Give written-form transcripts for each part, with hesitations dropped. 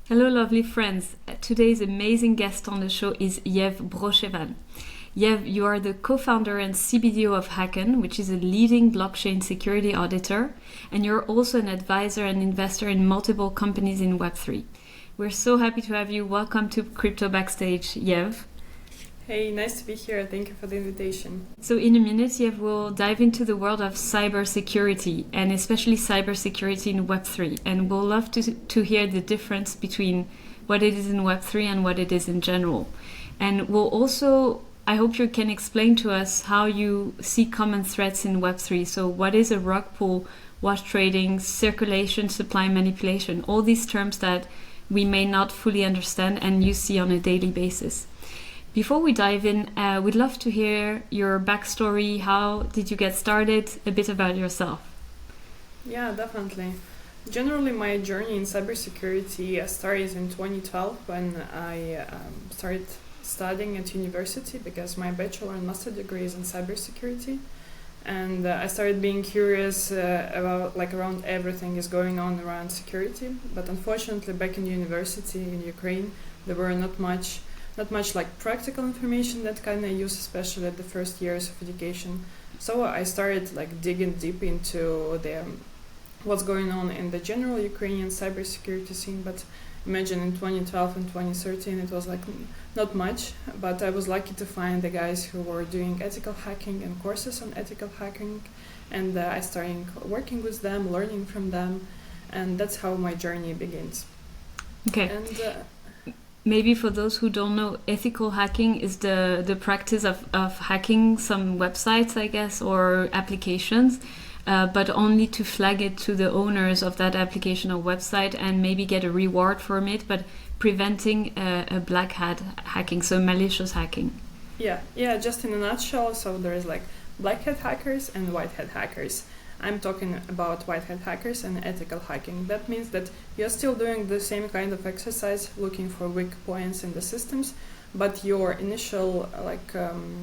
Hello, lovely friends. Today's amazing guest on the show is Yev Broshevan. Yev, you are the co-founder and CBDO of Hacken, which is a leading blockchain security auditor, and you're also an advisor and investor in multiple companies in Web3. We're so happy to have you. Welcome to Crypto Backstage, Yev. Hey, nice to be here. Thank you for the invitation. So in a minute, Yev, we'll dive into the world of cybersecurity, and especially cybersecurity in Web3. And we'll love to hear the difference between what it is in Web3 and what it is in general. And we'll also, I hope you can explain to us how you see common threats in Web3. So what is a rug pull, wash trading, circulation, supply manipulation, all these terms that we may not fully understand and you see on a daily basis. Before we dive in, we'd love to hear your backstory. How did you get started? A bit about yourself. Yeah, definitely. Generally, my journey in cybersecurity started in 2012 when I started studying at university because my bachelor and master degree is in cybersecurity. And I started being curious about around everything is going on around security. But unfortunately, back in university in Ukraine, there were not much practical information that kind of use, especially at the first years of education. So I started digging deep into what's going on in the general Ukrainian cybersecurity scene. But imagine in 2012 and 2013 it was not much, but I was lucky to find the guys who were doing ethical hacking and courses on ethical hacking, and I started working with them, learning from them, and that's how my journey begins. Okay. And maybe for those who don't know, ethical hacking is the practice of hacking some websites, I guess, or applications, but only to flag it to the owners of that application or website and maybe get a reward from it, but preventing a black hat hacking, so malicious hacking. Yeah, just in a nutshell, so there is black hat hackers and white hat hackers. I'm talking about white hat hackers and ethical hacking. That means that you're still doing the same kind of exercise, looking for weak points in the systems, but your initial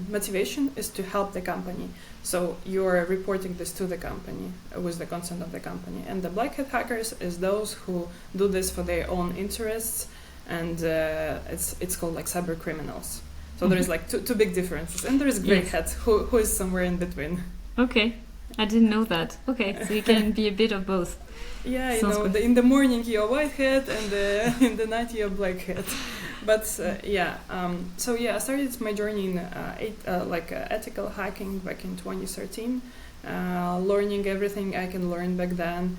motivation is to help the company. So you're reporting this to the company with the consent of the company. And the black hat hackers is those who do this for their own interests, and it's called cyber criminals. So there is two big differences, and there is gray hat who is somewhere in between. Okay. I didn't know that. Okay, so you can be a bit of both. Yeah, in the morning you're white hat, and in the night you're black hat. But I started my journey in ethical hacking back in 2013, learning everything I can learn back then,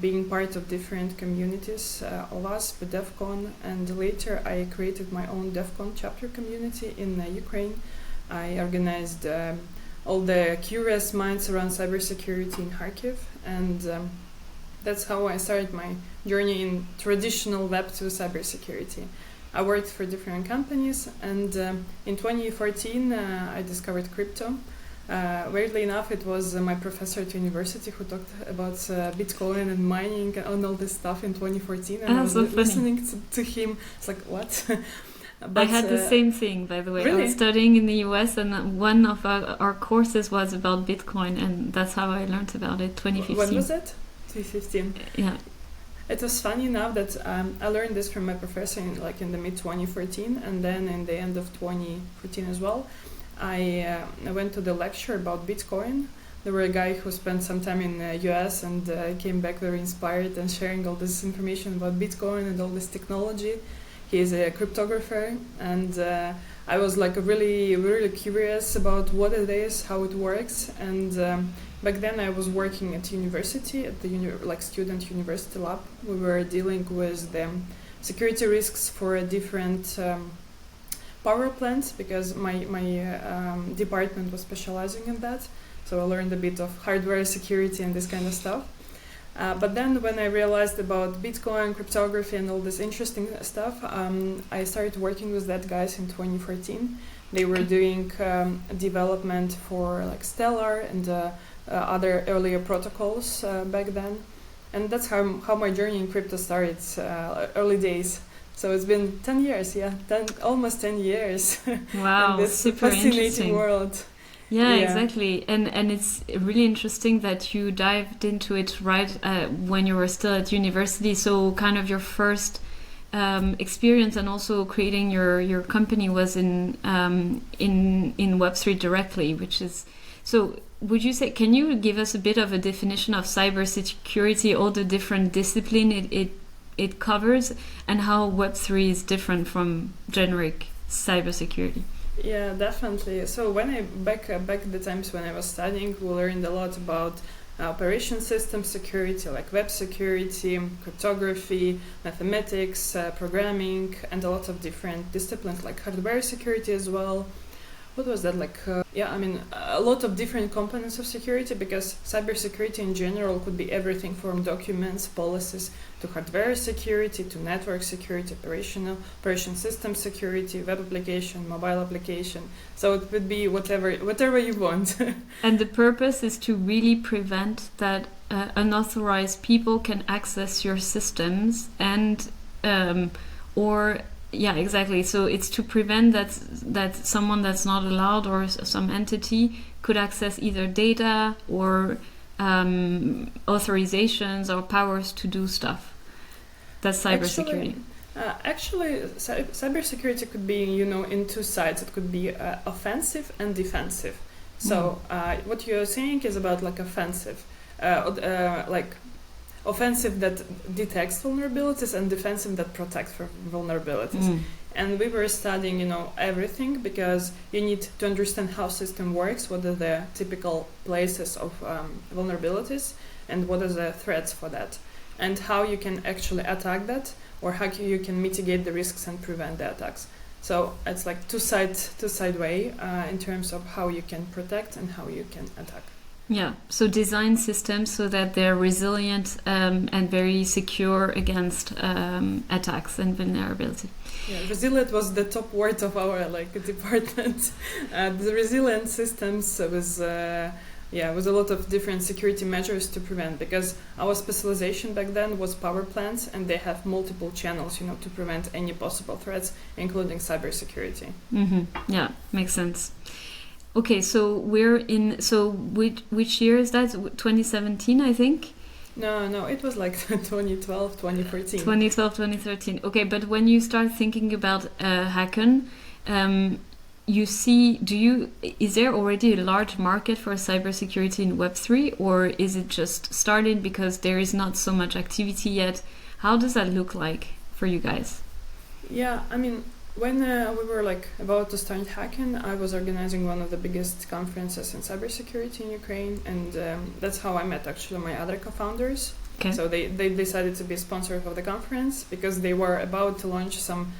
being part of different communities, OWASP, DEFCON, and later I created my own DEFCON chapter community in Ukraine. I organized all the curious minds around cybersecurity in Kharkiv, and that's how I started my journey in traditional Web2 cybersecurity. I worked for different companies, and in 2014 I discovered crypto. Weirdly enough, it was my professor at university who talked about Bitcoin and mining and all this stuff in 2014, and I was listening to him. It's like, what? But, I had the same thing, by the way. Really? I was studying in the US, and one of our courses was about Bitcoin, and that's how I learned about it, 2015. When was it? 2015. Yeah. It was funny enough that I learned this from my professor in the mid-2014, and then in the end of 2014 as well, I went to the lecture about Bitcoin. There were a guy who spent some time in the US and came back very inspired and sharing all this information about Bitcoin and all this technology. He is a cryptographer, and I was really, really curious about what it is, how it works. And back then I was working at university, at the student university lab. We were dealing with the security risks for different power plants because my department was specializing in that. So I learned a bit of hardware security and this kind of stuff. But then when I realized about Bitcoin, cryptography and all this interesting stuff, I started working with that guys in 2014. They were doing development for Stellar and other earlier protocols back then. And that's how my journey in crypto started, early days. So it's been 10 years, almost 10 years. Wow, in this super fascinating world. Yeah, exactly. And it's really interesting that you dived into it right when you were still at university. So kind of your first experience and also creating your company was in Web3 directly, which is so. Would you say? Can you give us a bit of a definition of cybersecurity, all the different discipline it covers, and how Web3 is different from generic cybersecurity? Yeah, definitely. So when I back the times when I was studying, we learned a lot about operation system security, like web security, cryptography, mathematics, programming, and a lot of different disciplines like hardware security as well. What was that like? A lot of different components of security, because cybersecurity in general could be everything from documents, policies, to hardware security, to network security, operation system security, web application, mobile application. So it would be whatever you want. And the purpose is to really prevent that unauthorized people can access your systems and yeah, exactly. So it's to prevent that someone that's not allowed or some entity could access either data or authorizations or powers to do stuff. That's cybersecurity. Actually, cybersecurity could be, in two sides. It could be offensive and defensive. So what you're saying is about like offensive, offensive that detects vulnerabilities and defensive that protects from vulnerabilities. And we were studying, everything, because you need to understand how system works, what are the typical places of vulnerabilities, and what are the threats for that, and how you can actually attack that, or how you can mitigate the risks and prevent the attacks. So it's like two-side way in terms of how you can protect and how you can attack. Yeah, so design systems so that they're resilient and very secure against attacks and vulnerability. Yeah, resilient was the top word of our department. The resilient systems was a lot of different security measures to prevent, because our specialization back then was power plants, and they have multiple channels, to prevent any possible threats, including cybersecurity. Yeah, makes sense. Okay, so we're in. So which year is that? 2017, I think. No, it was like 2012, 2013. 2012, 2013. Okay, but when you start thinking about Hacken, is there already a large market for cybersecurity in Web3, or is it just started because there is not so much activity yet? How does that look like for you guys? Yeah, when we were about to start Hacken, I was organizing one of the biggest conferences in cybersecurity in Ukraine, and that's how I met actually my other co-founders. Okay. So they decided to be sponsors of the conference because they were about to launch some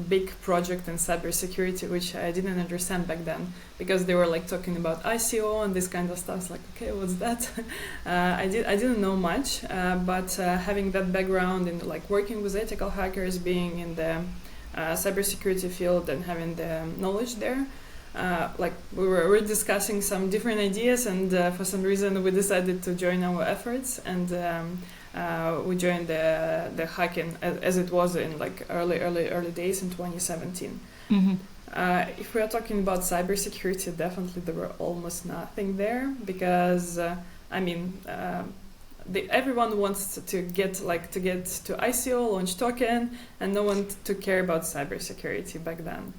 big project in cybersecurity, which I didn't understand back then, because they were talking about ICO and this kind of stuff. Okay, what's that? I didn't know much, but having that background in working with ethical hackers, being in the cybersecurity field and having the knowledge there, we were discussing some different ideas, and for some reason we decided to join our efforts, and we joined the Hacken as it was in early days in 2017. If we are talking about cybersecurity, definitely there were almost nothing there, because everyone wants to get to ICO, launch token, and no one took care about cybersecurity back then.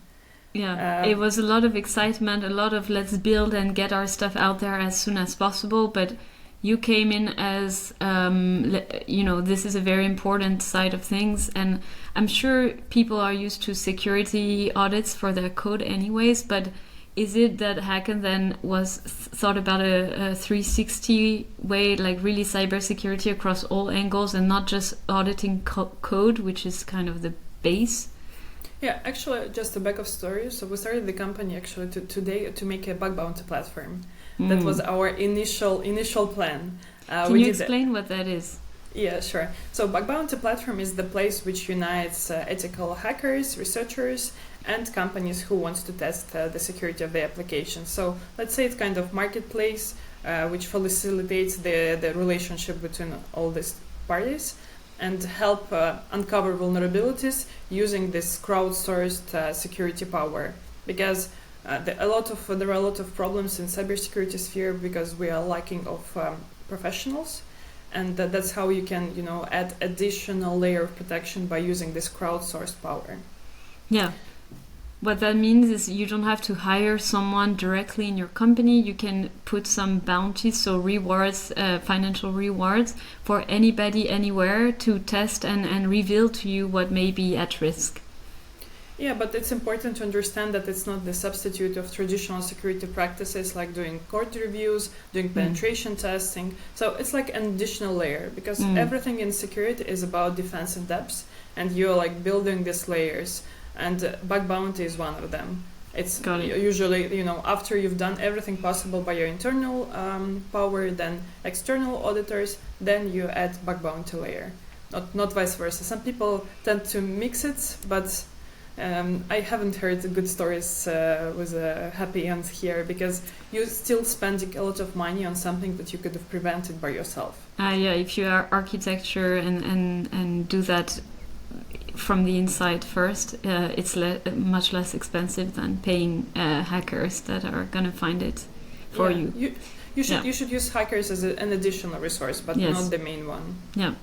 Yeah, it was a lot of excitement, a lot of let's build and get our stuff out there as soon as possible. But you came in as, this is a very important side of things. And I'm sure people are used to security audits for their code anyways, but is it that Hacken then was thought about a 360 way, really cybersecurity across all angles and not just auditing code, which is kind of the base? Yeah, actually, just a back of story. So we started the company actually to make a bug bounty platform. That was our initial plan. Can you explain what that is? Yeah, sure. So bug bounty platform is the place which unites ethical hackers, researchers, and companies who wants to test the security of their applications. So let's say it's kind of marketplace which facilitates the relationship between all these parties and help uncover vulnerabilities using this crowdsourced security power. Because there are a lot of problems in cybersecurity sphere because we are lacking of professionals. and that's how you can, add additional layer of protection by using this crowdsourced power. Yeah. What that means is you don't have to hire someone directly in your company. You can put some bounties, so rewards, financial rewards for anybody, anywhere to test and reveal to you what may be at risk. Yeah, but it's important to understand that it's not the substitute of traditional security practices like doing code reviews, doing penetration testing. So it's like an additional layer, because everything in security is about defense in depth, and you're like building these layers. And bug bounty is one of them. It's usually, after you've done everything possible by your internal power, then external auditors, then you add bug bounty layer, not vice versa. Some people tend to mix it, but I haven't heard good stories with a happy end here, because you're still spending a lot of money on something that you could have prevented by yourself. Yeah, if you are architecture and do that from the inside first, it's much less expensive than paying hackers that are going to find it for you. You should use hackers as an additional resource, but not the main one. Yeah.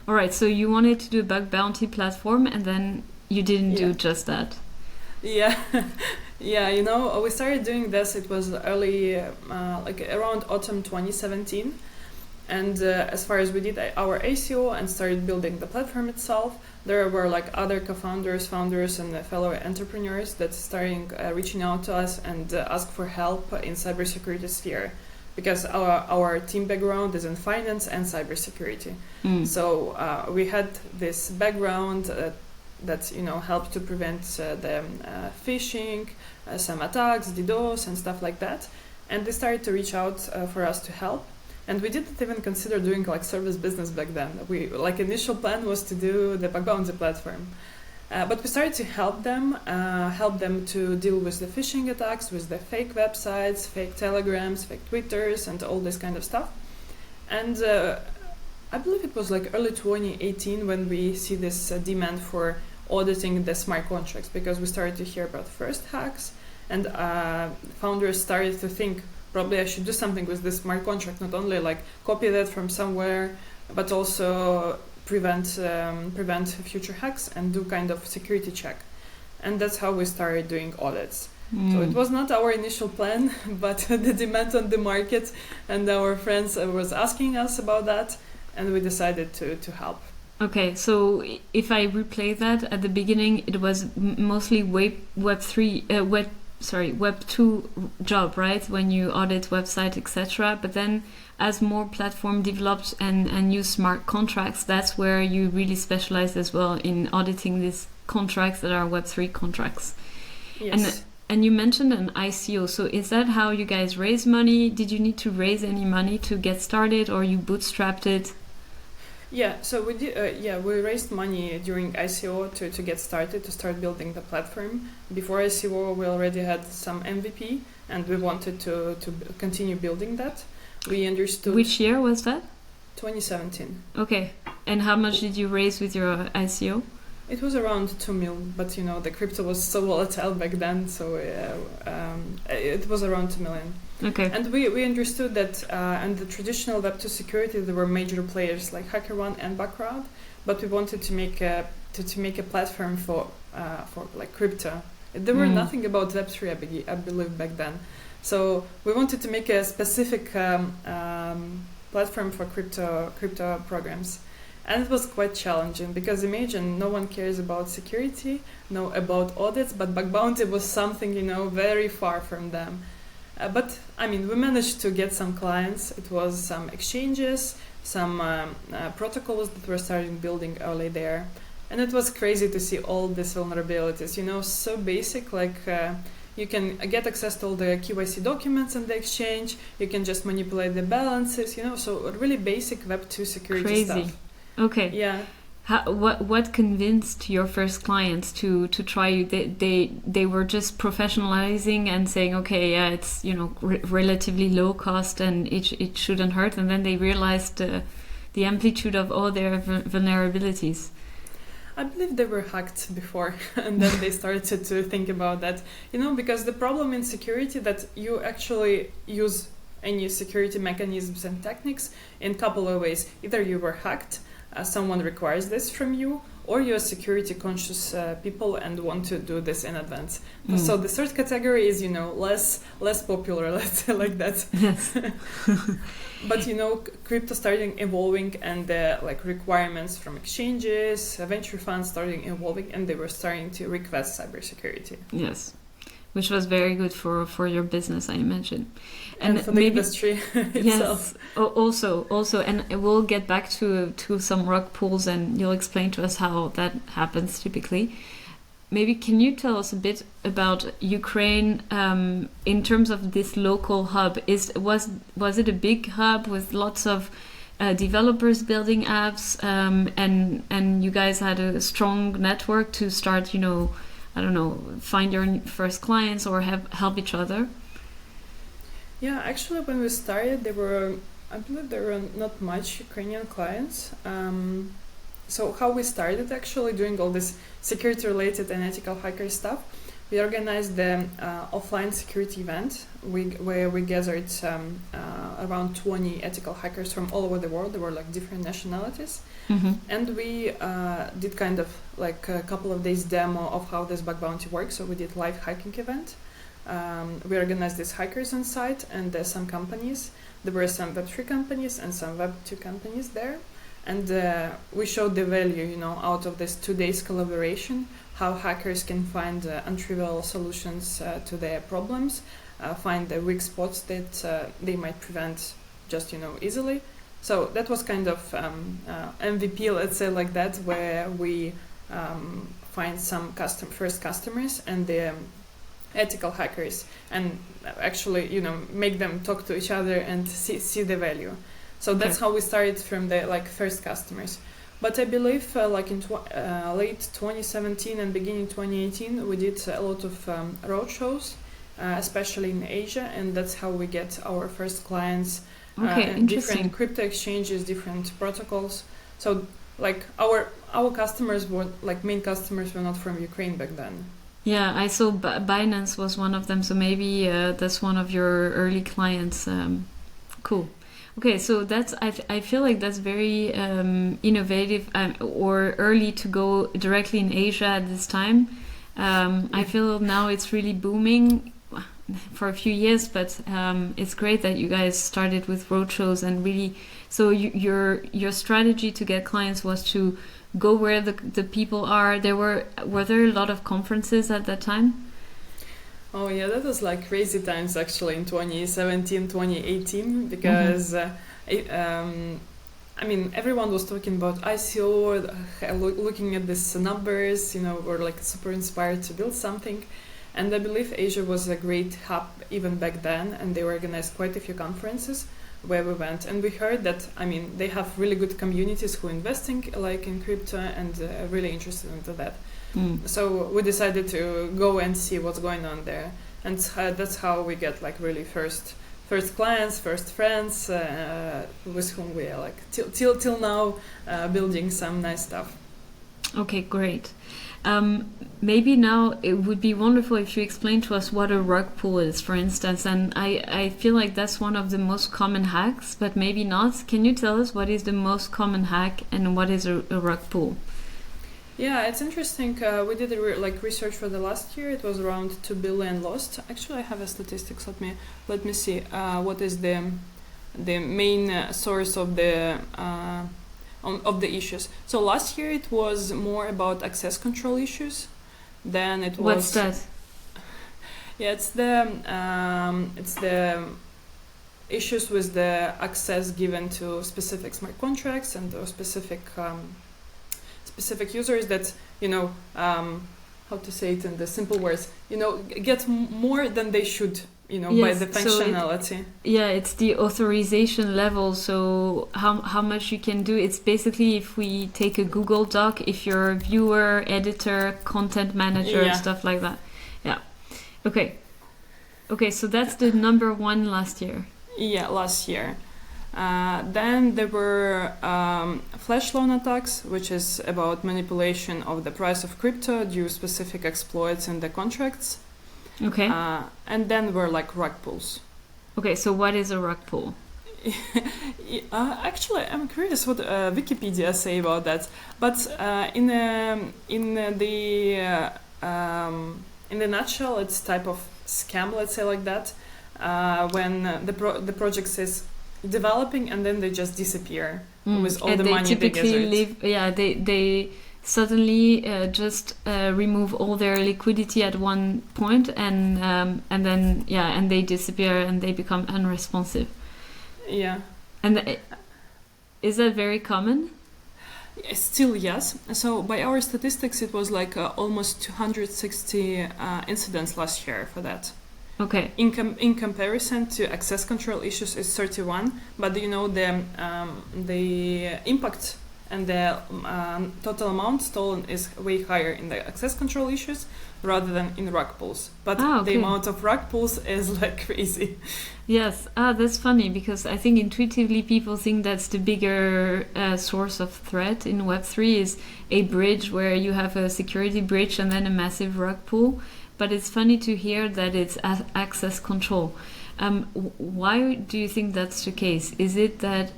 All right. So you wanted to do a bug bounty platform, and then you didn't do just that. Yeah. Yeah. We started doing this. It was early, around autumn 2017. And as far as we did our ACO and started building the platform itself, there were other co-founders, founders, and fellow entrepreneurs that started reaching out to us and ask for help in cybersecurity sphere, because our team background is in finance and cybersecurity. So we had this background that helped to prevent the phishing, some attacks, DDoS, and stuff like that. And they started to reach out for us to help. And we didn't even consider doing service business back then. We initial plan was to do the bug bounty platform, but we started to help them to deal with the phishing attacks, with the fake websites, fake telegrams, fake Twitters, and all this kind of stuff. And I believe it was early 2018 when we see this demand for auditing the smart contracts, because we started to hear about first hacks, and founders started to think, probably I should do something with this smart contract, not only copy that from somewhere, but also prevent future hacks and do kind of security check. And that's how we started doing audits. So it was not our initial plan, but the demand on the market and our friends was asking us about that, and we decided to help. Okay, so if I replay that, at the beginning it was mostly Web2 job, right? When you audit website, etc. But then as more platform developed and use smart contracts, that's where you really specialize as well in auditing these contracts that are Web3 contracts. Yes. And you mentioned an ICO. So is that how you guys raise money? Did you need to raise any money to get started, or you bootstrapped it? Yeah, so we did. We raised money during ICO to get started, to start building the platform. Before ICO, we already had some MVP, and we wanted to continue building that. We understood. Which year was that? 2017. Okay, and how much did you raise with your ICO? It was around 2 million, but the crypto was so volatile back then, so it was around 2 million. Okay. And we understood that in the traditional Web2 security, there were major players like HackerOne and Backrod, but we wanted to make a platform for crypto. There were nothing about Web3, I believe, back then. So we wanted to make a specific platform for crypto programs. And it was quite challenging, because imagine no one cares about security, about audits, but bug bounty was something, very far from them. But we managed to get some clients. It was some exchanges, some protocols that were starting building early there. And it was crazy to see all these vulnerabilities, so basic, you can get access to all the KYC documents in the exchange, you can just manipulate the balances, so really basic Web2 security stuff. Okay. Yeah. What convinced your first clients to try you? They were just professionalizing and saying, okay, yeah, it's relatively low cost and it shouldn't hurt, and then they realized the amplitude of all their vulnerabilities. I believe they were hacked before, and then they started to think about that. Because the problem in security that you actually use any security mechanisms and techniques in a couple of ways. Either you were hacked, someone requires this from you, or you're security conscious people and want to do this in advance. So the third category is, less popular, let's say like that. Yes. But crypto starting evolving, and like requirements from exchanges, venture funds starting evolving, and they were starting to request cybersecurity. Yes, which was very good for your business, I imagine, and for the industry itself. Yes, also, and we'll get back to some rug pulls, and you'll explain to us how that happens typically. Maybe can you tell us a bit about Ukraine in terms of this local hub? Was it a big hub with lots of developers building apps, and you guys had a strong network to start, I don't know, find your first clients or help each other? Yeah, actually, when we started, I believe there were not much Ukrainian clients. So how we started actually doing all this security-related and ethical hacker stuff, we organized the offline security event where we gathered around 20 ethical hackers from all over the world. There were like different nationalities. Mm-hmm. And we did kind of like a couple of days demo of how this bug bounty works. So we did live hacking event. We organized these hackers on site, and there's some companies. There were some Web3 companies and some Web2 companies there. And we showed the value, out of this 2 days collaboration, how hackers can find untrivial solutions to their problems, find the weak spots that they might prevent just, easily. So that was kind of MVP, let's say like that, where we find some first customers and the ethical hackers, and actually, make them talk to each other and see the value. So that's how we started from the first customers. But I believe in late 2017 and beginning 2018, we did a lot of road shows, especially in Asia, and that's how we get our first clients. Different crypto exchanges, different protocols. So our customers were main customers were not from Ukraine back then. Yeah, I saw Binance was one of them, so maybe that's one of your early clients. Cool. Okay, so I feel like that's very innovative or early to go directly in Asia at this time. I feel now it's really booming for a few years, but it's great that you guys started with roadshows and really. So your strategy to get clients was to go where the people are. Were there a lot of conferences at that time? Oh yeah, that was crazy times actually in 2017, 2018, because everyone was talking about ICO, looking at these numbers, were super inspired to build something. And I believe Asia was a great hub even back then, and they organized quite a few conferences where we went. And we heard that, they have really good communities who investing in crypto and really interested into that. So we decided to go and see what's going on there, and that's how we get really first clients, first friends with whom we are till now building some nice stuff. Okay, great. Maybe now it would be wonderful if you explain to us what a rug pull is, for instance. And I feel like that's one of the most common hacks, but maybe not. Can you tell us what is the most common hack and what is a rug pull? Yeah, it's interesting. We did research for the last year. It was around 2 billion lost. Actually, I have a statistics. Let me see. What is the main source of the issues? So last year it was more about access control issues. Then it was. What's that? Yeah, it's the issues with the access given to specific smart contracts and specific users that, how to say it in the simple words, get more than they should, yes, by the functionality. It's the authorization level. So how much you can do. It's basically, if we take a Google Doc, if you're a viewer, editor, content manager, stuff like that. Yeah. Okay, so that's the number one last year. Yeah, last year. Then there were flash loan attacks, which is about manipulation of the price of crypto due specific exploits in the contracts. Okay. And then were rug pulls. Okay. So what is a rug pull? Actually, I'm curious what Wikipedia say about that. But in the nutshell, it's type of scam, let's say like that, when the project is developing and then they just disappear with all the money they gathered. They suddenly just remove all their liquidity at one point, and then and they disappear and they become unresponsive. Yeah. And is that very common? Still, yes. So by our statistics, it was like almost 260 incidents last year for that. Okay. In comparison to access control issues is 31, but the impact and the total amount stolen is way higher in the access control issues rather than in rug pulls. But the amount of rug pulls is like crazy. Yes, that's funny because I think intuitively people think that's the bigger source of threat in Web3 is a bridge where you have a security bridge and then a massive rug pull. But it's funny to hear that it's access control. Why do you think that's the case? Is it that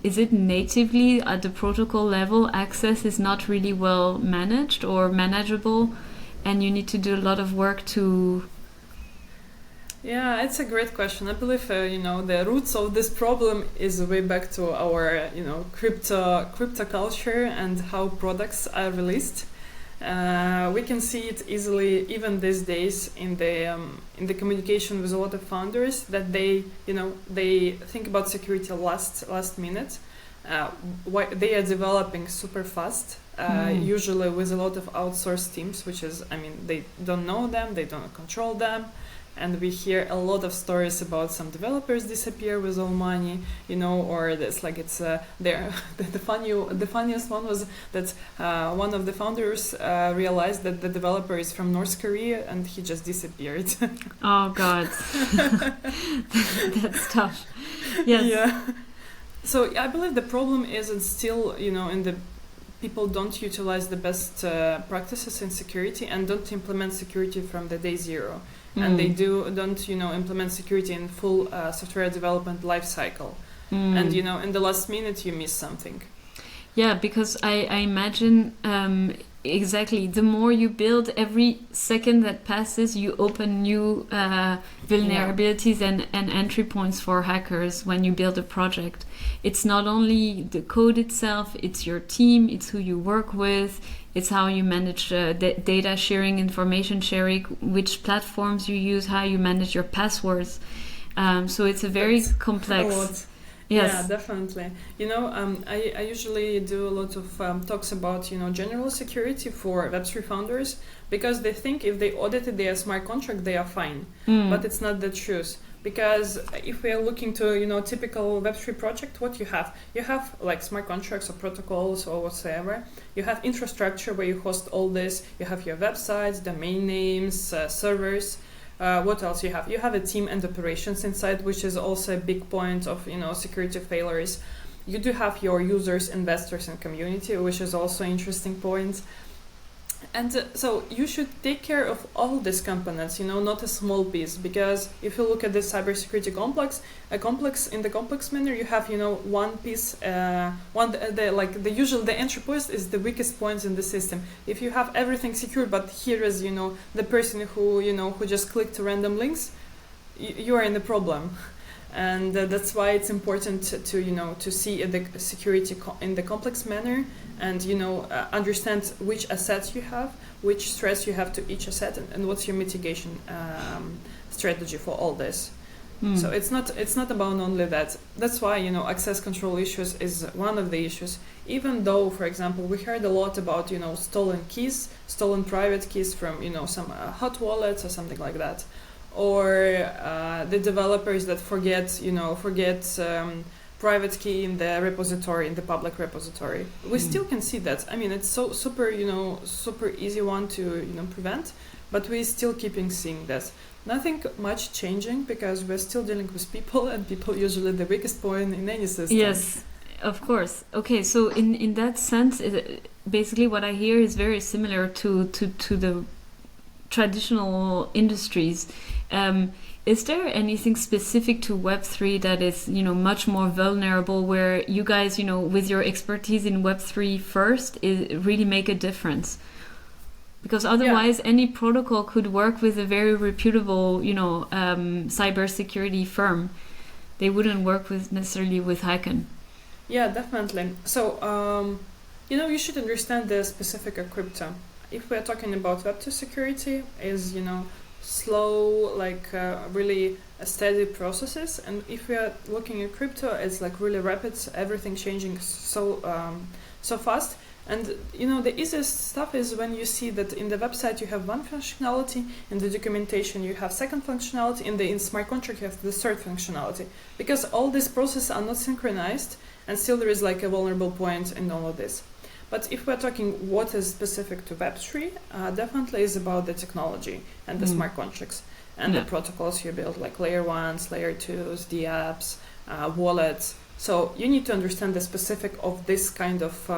is it natively at the protocol level access is not really well managed or manageable, and you need to do a lot of work to? Yeah, it's a great question. I believe the roots of this problem is way back to our crypto culture and how products are released. We can see it easily even these days in the communication with a lot of founders that they think about security last minute. Why they are developing super fast, usually with a lot of outsourced teams, which is they don't know them, they don't control them. And we hear a lot of stories about some developers disappear with all money, or this like it's there. The funniest one was that one of the founders realized that the developer is from North Korea and he just disappeared. Oh God, that's tough. Yes. Yeah. So I believe the problem isn't still in the people don't utilize the best practices in security and don't implement security from the day zero. And they don't implement security in full software development life cycle. And in the last minute you miss something. Yeah, because I imagine exactly the more you build, every second that passes you open new vulnerabilities and entry points for hackers when you build a project. It's not only the code itself, it's your team, it's who you work with, it's how you manage data sharing, information sharing, which platforms you use, how you manage your passwords. So it's a very complex. Yes. Yeah, definitely. I usually do a lot of talks about general security for Web3 founders because they think if they audited their smart contract, they are fine. But it's not the truth. Because if we are looking to typical Web3 project, what you have like smart contracts or protocols or whatsoever. You have infrastructure where you host all this. You have your websites, domain names, servers. What else you have? You have a team and operations inside, which is also a big point of security failures. You do have your users, investors, and community, which is also an interesting point. And so you should take care of all these components, not a small piece, because if you look at the cybersecurity complex, in the complex manner, you have one piece, the entry point is the weakest point in the system. If you have everything secure, but here is the person who just clicked random links, you are in the problem. And that's why it's important to see the security in the complex manner and understand which assets you have, which threats you have to each asset, and what's your mitigation strategy for all this. So it's not about only that. That's why access control issues is one of the issues. Even though, for example, we heard a lot about stolen keys, stolen private keys from some hot wallets or something like that. Or the developers that forget private key in the repository, in the public repository. We still can see that. It's so super easy one to prevent, but we still keeping seeing that. Nothing much changing because we're still dealing with people, and people usually the weakest point in any system. Yes, of course. Okay, so in that sense, basically what I hear is very similar to traditional industries. Is there anything specific to Web3 that is, much more vulnerable, where you guys, with your expertise in Web3 first, really make a difference? Because otherwise, any protocol could work with a very reputable, cybersecurity firm. They wouldn't work necessarily with Hacken. Yeah, definitely. So, you should understand the specific of crypto. If we're talking about Web2 security, is slow, really steady processes, and if we are looking at crypto, it's like really rapid, everything changing so fast. And the easiest stuff is when you see that in the website you have one functionality, in the documentation you have second functionality, in smart contract you have the third functionality, because all these processes are not synchronized, and still there is like a vulnerable point in all of this. But if we're talking what is specific to Web3, definitely is about the technology and the smart contracts and the protocols you build, like layer 1s, layer 2s, the apps, wallets. So you need to understand the specific of this kind of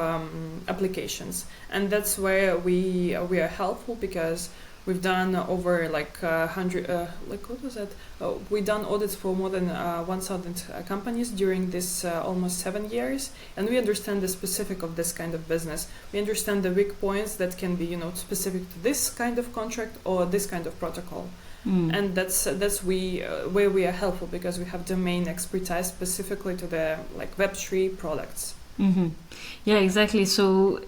applications. And that's where we are helpful, because we've done over 100, what was that? We done audits for more than 1,000 companies during this almost 7 years, and we understand the specific of this kind of business. We understand the weak points that can be, specific to this kind of contract or this kind of protocol. And that's where we are helpful, because we have domain expertise specifically to the Web3 products. Mm-hmm. Yeah, exactly. So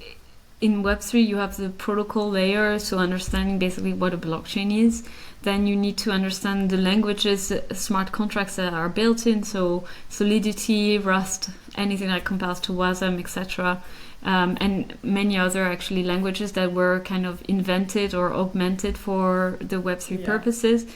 in Web3, you have the protocol layer, so understanding basically what a blockchain is. Then you need to understand the languages, smart contracts that are built in, so Solidity, Rust, anything that compares to WASM, etc. And many other actually languages that were kind of invented or augmented for the Web3 purposes.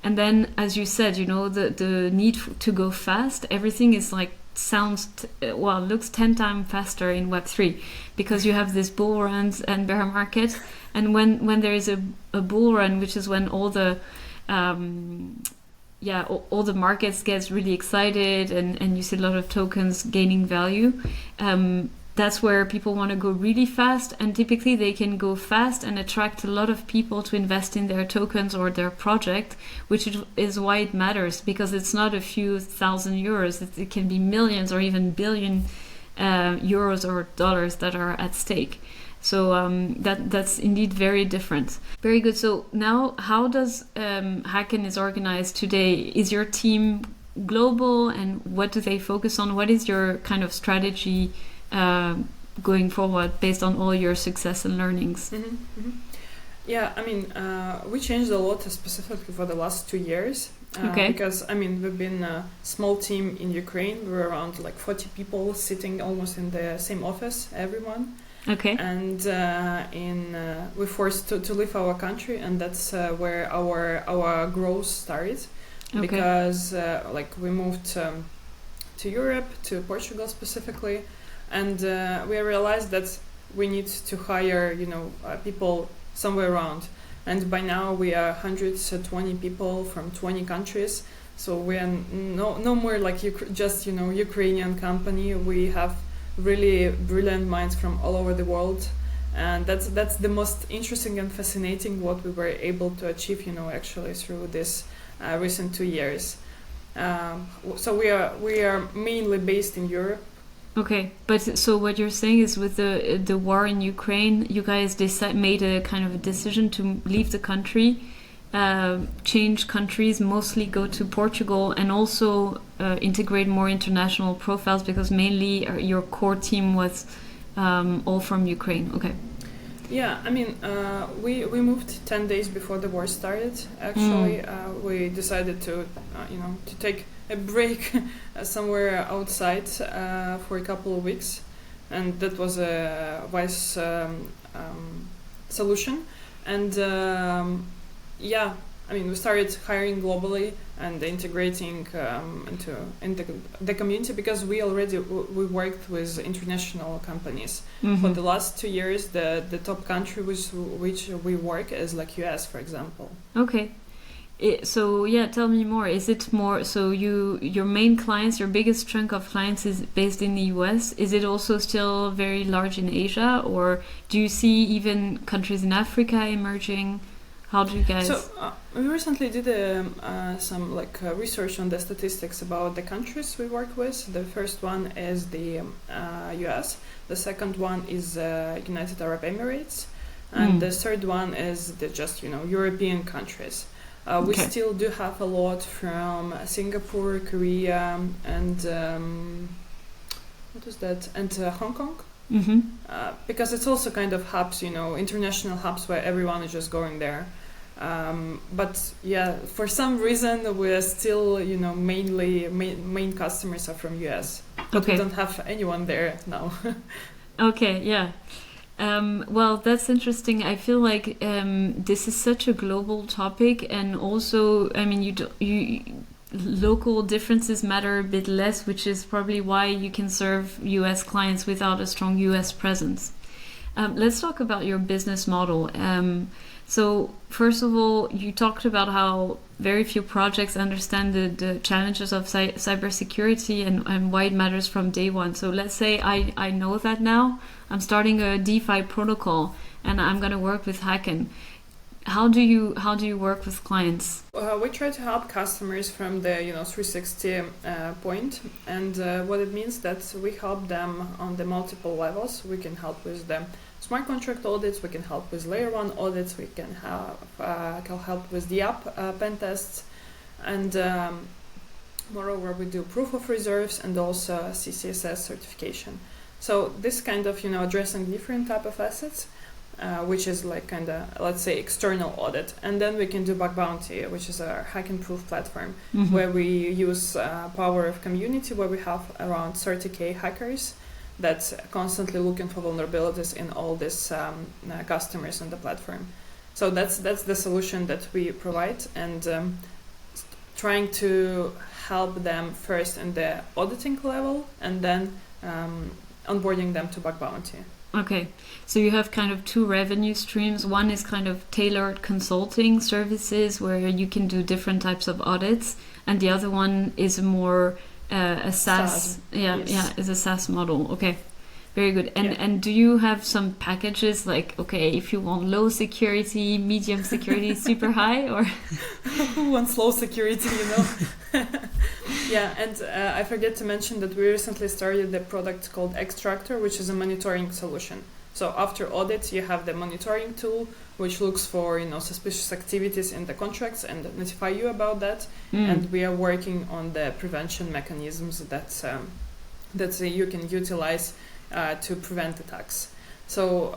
And then, as you said, the need to go fast, everything is looks 10 times faster in Web3, because you have this bull runs and bear market. And when there is a bull run, which is when all the all the markets gets really excited, and you see a lot of tokens gaining value, that's where people want to go really fast, and typically they can go fast and attract a lot of people to invest in their tokens or their project, which is why it matters, because it's not a few thousand euros, it can be millions or even billion euros or dollars that are at stake. So that's indeed very different. Very good. So now, how does Hacken is organized today? Is your team global, and what do they focus on? What is your kind of strategy going forward based on all your success and learnings? Mm-hmm, mm-hmm. Yeah, I mean, we changed a lot specifically for the last 2 years. Because, we've been a small team in Ukraine. We're around 40 people sitting almost in the same office, everyone. Okay. And we're forced to leave our country, and that's where our growth started. Okay. Because we moved to Europe, to Portugal specifically, and we realized that we need to hire people somewhere around. And by now we are 120 people from 20 countries. So we are no more just Ukrainian company. We have really brilliant minds from all over the world, and that's the most interesting and fascinating what we were able to achieve actually through this recent 2 years. So we are mainly based in Europe. Okay, but so what you're saying is, with the war in Ukraine, you guys made a kind of a decision to leave the country, change countries, mostly go to Portugal, and also integrate more international profiles, because mainly your core team was all from Ukraine. Okay. Yeah, we moved 10 days before the war started. Actually, we decided to take a break somewhere outside for a couple of weeks, and that was a wise solution. And we started hiring globally and integrating into the community, because we worked with international companies. Mm-hmm. For the last 2 years, the top country with which we work is US, for example. Okay. Tell me more. Is it more, so your main clients, your biggest chunk of clients is based in the US? Is it also still very large in Asia, or do you see even countries in Africa emerging? How do you guys? So we recently did some research on the statistics about the countries we work with. The first one is the US. The second one is United Arab Emirates, and the third one is European countries. We still do have a lot from Singapore, Korea, and what is that? And Hong Kong. Mm-hmm. Because it's also kind of hubs, international hubs where everyone is just going there. But yeah, for some reason we're still, mainly main customers are from US, but we don't have anyone there now. Okay, yeah. Well, that's interesting. I feel like this is such a global topic, and also, I mean, local differences matter a bit less, which is probably why you can serve US clients without a strong US presence. Let's talk about your business model. So first of all, you talked about how very few projects understand the challenges of cybersecurity and why it matters from day one. So let's say I know that now. I'm starting a DeFi protocol and I'm going to work with Hacken. How do you work with clients? We try to help customers from the 360 point, and what it means that we help them on the multiple levels. We can help with the smart contract audits, we can help with layer 1 audits, we can help with the app pen tests, and moreover we do proof of reserves and also CCSS certification. So this kind of addressing different type of assets, which is like kind of, let's say, external audit. And then we can do bug bounty, which is our hack and proof platform, where we use power of community, where we have around 30K hackers that's constantly looking for vulnerabilities in all these customers on the platform. So that's the solution that we provide, and trying to help them first in the auditing level, and then onboarding them to bug bounty. Okay, so you have kind of two revenue streams. One is kind of tailored consulting services where you can do different types of audits, and the other one is more a SaaS. Is a SaaS model. Okay, very good. And do you have some packages like, okay, if you want low security, medium security, super high, or who wants low security? Yeah, and I forget to mention that we recently started a product called Extractor, which is a monitoring solution. So after audits, you have the monitoring tool, which looks for suspicious activities in the contracts and notify you about that. And we are working on the prevention mechanisms that you can utilize to prevent attacks. So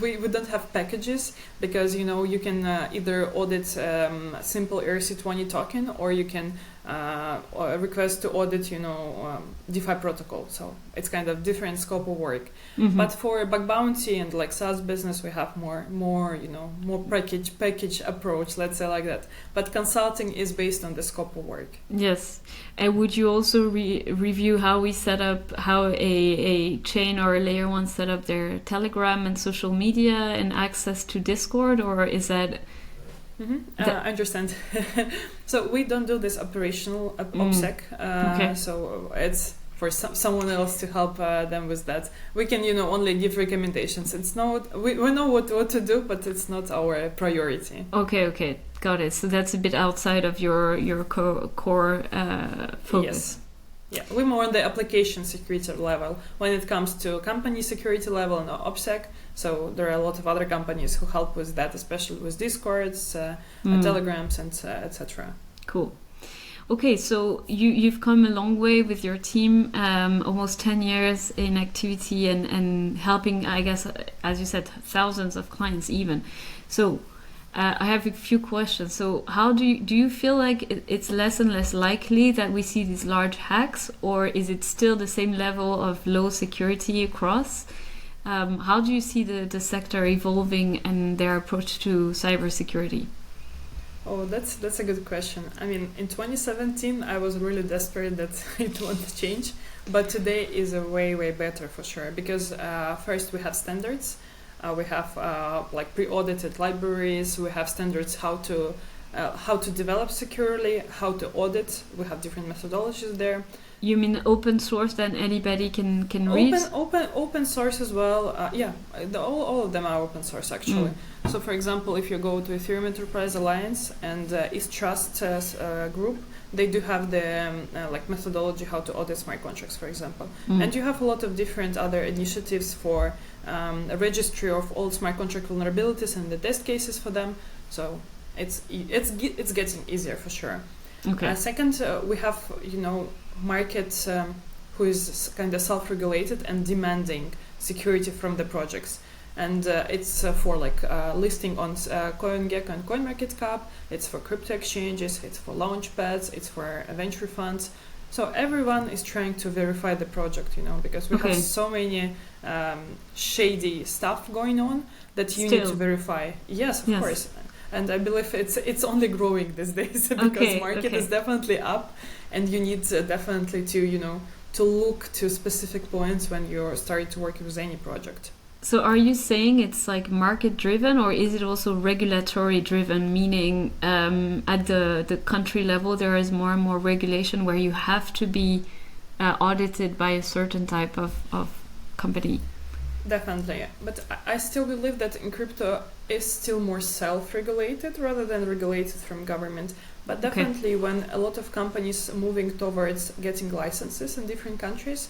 we don't have packages because you can either audit simple ERC20 token, or you can request to audit DeFi protocol. So it's kind of different scope of work. But for bug bounty and like SaaS business, we have more package approach, let's say like that. But consulting is based on the scope of work. Yes. And would you also review how a chain or a layer 1 set up their Telegram and social media and access to Discord, or is that? I understand. So we don't do this operational OPSEC. Okay. So it's for someone else to help them with that. We can only give recommendations. It's not we know what to do, but it's not our priority. Okay, got it. So that's a bit outside of your core focus. Yes. Yeah, we're more on the application security level when it comes to company security level and OPSEC. So there are a lot of other companies who help with that, especially with Discords, Telegrams, and etc. Cool. Okay, so you've come a long way with your team, almost 10 years in activity and helping, I guess, as you said, thousands of clients even. So I have a few questions. So how do you feel like it's less and less likely that we see these large hacks, or is it still the same level of low security across? How do you see the sector evolving and their approach to cybersecurity? Oh, that's a good question. I mean, in 2017, I was really desperate that it won't change, but today is a way better for sure, because first we have standards. We have like pre-audited libraries. We have standards how to how to develop securely, how to audit. We have different methodologies there. You mean open source that anybody can read? Open source as well. All of them are open source actually. So for example, if you go to Ethereum Enterprise Alliance and East Trust group, they do have the methodology how to audit smart contracts, for example. And you have a lot of different other initiatives for a registry of all smart contract vulnerabilities and the test cases for them. So it's getting easier for sure. Okay. Second, we have market who is kind of self-regulated and demanding security from the projects. And it's for listing on CoinGecko and CoinMarketCap. It's for crypto exchanges. It's for launchpads. It's for venture funds. So everyone is trying to verify the project, because we have so many shady stuff going on that you need to verify. Yes, of course. And I believe it's only growing these days because market is definitely up, and you need definitely to look to specific points when you're starting to work with any project. So are you saying it's like market driven, or is it also regulatory driven, meaning at the country level there is more and more regulation where you have to be audited by a certain type of company? Definitely, but I still believe that in crypto is still more self-regulated rather than regulated from government. But definitely when a lot of companies moving towards getting licenses in different countries,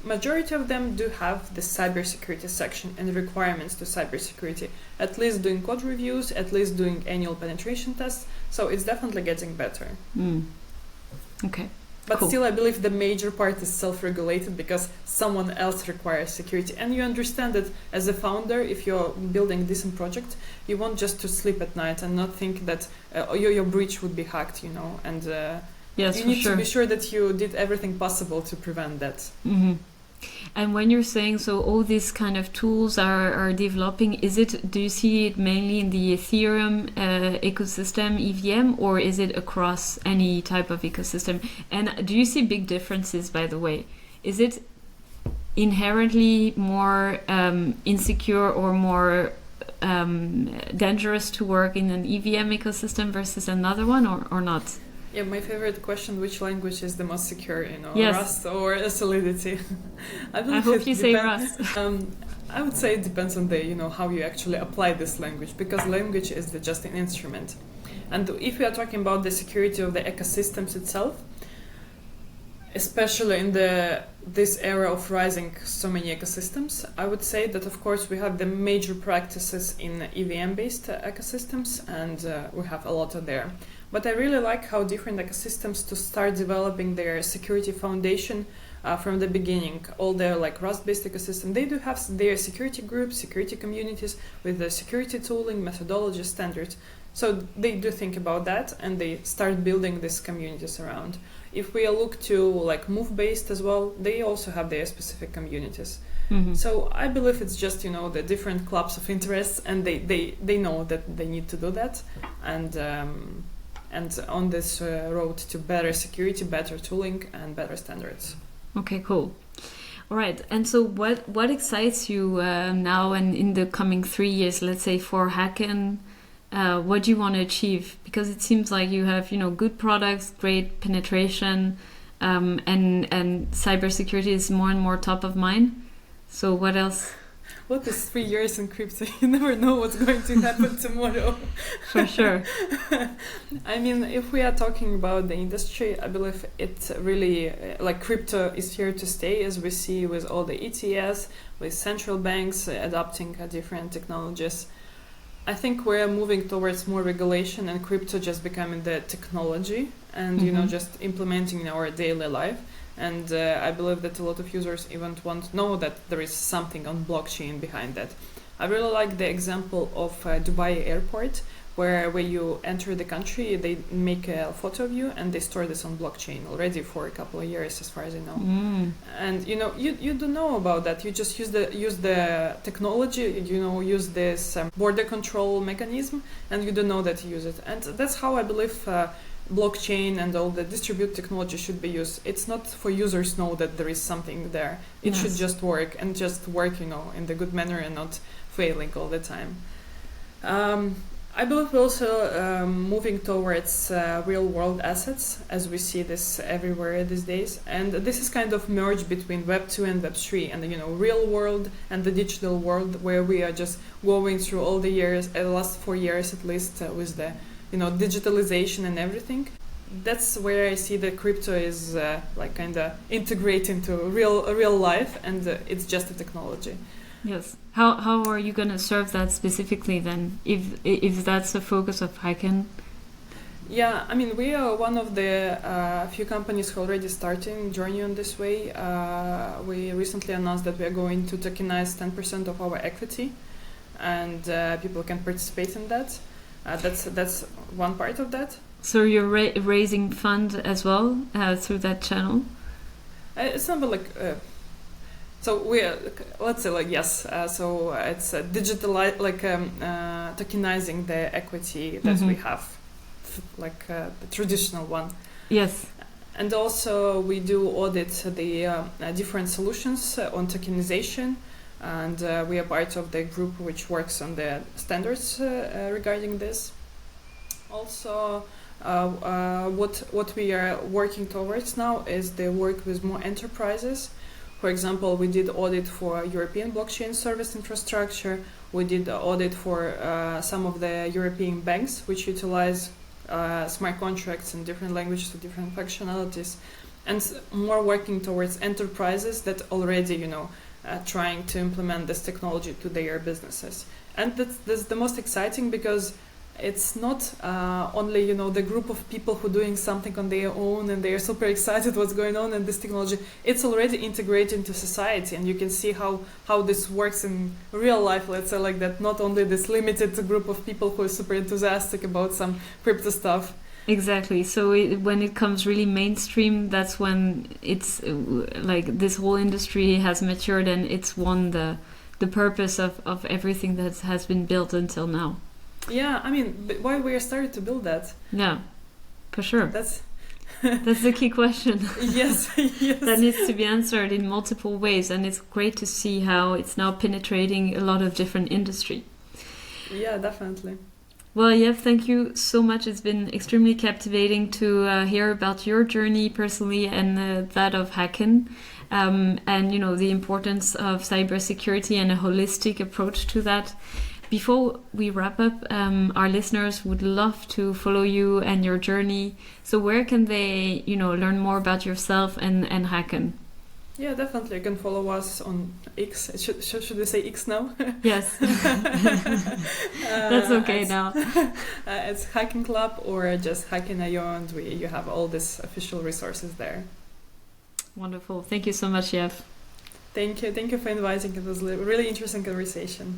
majority of them do have the cybersecurity section and requirements to cybersecurity, at least doing code reviews, at least doing annual penetration tests. So it's definitely getting better. Okay. But still, I believe the major part is self-regulated because someone else requires security. And you understand that as a founder, if you're building a decent project, you want just to sleep at night and not think that your breach would be hacked, and yes, you need to be sure that you did everything possible to prevent that. And when you're saying so all these kind of tools are developing, do you see it mainly in the Ethereum ecosystem, EVM, or is it across any type of ecosystem? And do you see big differences, by the way? Is it inherently more insecure or more dangerous to work in an EVM ecosystem versus another one, or not? Yeah, my favorite question, which language is the most secure, Yes. Rust or Solidity? I hope you say Rust. I would say it depends on the, how you actually apply this language, because language is just an instrument. And if we are talking about the security of the ecosystems itself, especially in this era of rising so many ecosystems, I would say that of course we have the major practices in EVM-based ecosystems, and we have a lot of there. But I really like how different ecosystems to start developing their security foundation from the beginning. All their Rust-based ecosystem, they do have their security groups, security communities with the security tooling, methodology, standards. So they do think about that and they start building these communities around. If we look to Move-based as well, they also have their specific communities. So I believe it's just the different clubs of interests, and they know that they need to do that, and on this road to better security, better tooling, and better standards. Okay, cool. All right. And so what excites you now and in the coming 3 years, let's say, for Hacken? What do you want to achieve? Because it seems like you have, good products, great penetration, and cybersecurity is more and more top of mind. So what else? What is 3 years in crypto? You never know what's going to happen tomorrow. For sure. I mean, if we are talking about the industry, I believe it's really crypto is here to stay, as we see with all the ETS, with central banks adopting different technologies. I think we're moving towards more regulation and crypto just becoming the technology and, just implementing in our daily life. And I believe that a lot of users even want to know that there is something on blockchain behind that. I really like the example of Dubai airport, where you enter the country, they make a photo of you and they store this on blockchain already for a couple of years, as far as I know. And you don't know about that. You just use the technology, use this border control mechanism, and you don't know that you use it. And that's how I believe blockchain and all the distributed technology should be used. It's not for users to know that there is something there. It should just work in the good manner and not failing all the time. I believe we're also moving towards real-world assets, as we see this everywhere these days. And this is kind of merged between Web 2 and Web 3, and real world and the digital world, where we are just going through all the years, the last 4 years at least, with the digitalization and everything. That's where I see that crypto is like kind of integrate into real life, and it's just a technology. Yes. How are you going to serve that specifically then, if that's the focus of Hacken? Yeah, I mean, we are one of the few companies who already starting journey on this way. We recently announced that we are going to tokenize 10% of our equity, and people can participate in that. That's one part of that. So you're raising fund as well through that channel? It's not like... So we are, let's say like yes. So it's digital, like tokenizing the equity that we have, like the traditional one. Yes. And also we do audit the different solutions on tokenization, and we are part of the group which works on the standards regarding this. Also, what we are working towards now is the work with more enterprises. For example, we did audit for European blockchain service infrastructure. We did audit for some of the European banks which utilize smart contracts in different languages with different functionalities, and more working towards enterprises that already, trying to implement this technology to their businesses. And that's the most exciting, because it's not only the group of people who are doing something on their own and they are super excited what's going on in this technology. It's already integrated into society, and you can see how this works in real life, let's say like that, not only this limited group of people who are super enthusiastic about some crypto stuff. Exactly. So when it comes really mainstream, that's when it's like this whole industry has matured and it's won the purpose of everything that has been built until now. Yeah, I mean, why we are starting to build that? Yeah, for sure. That's the key question. Yes. That needs to be answered in multiple ways, and it's great to see how it's now penetrating a lot of different industry. Yeah, definitely. Well, Yev, thank you so much. It's been extremely captivating to hear about your journey personally and that of Hacken, and the importance of cybersecurity and a holistic approach to that. Before we wrap up, our listeners would love to follow you and your journey. So where can they, learn more about yourself and Hacken? Yeah, definitely. You can follow us on X. Should we say X now? Yes. That's okay now. It's Hacking Club or just Hacken.io, and you have all these official resources there. Wonderful. Thank you so much, Yev. Thank you for inviting. It was a really interesting conversation.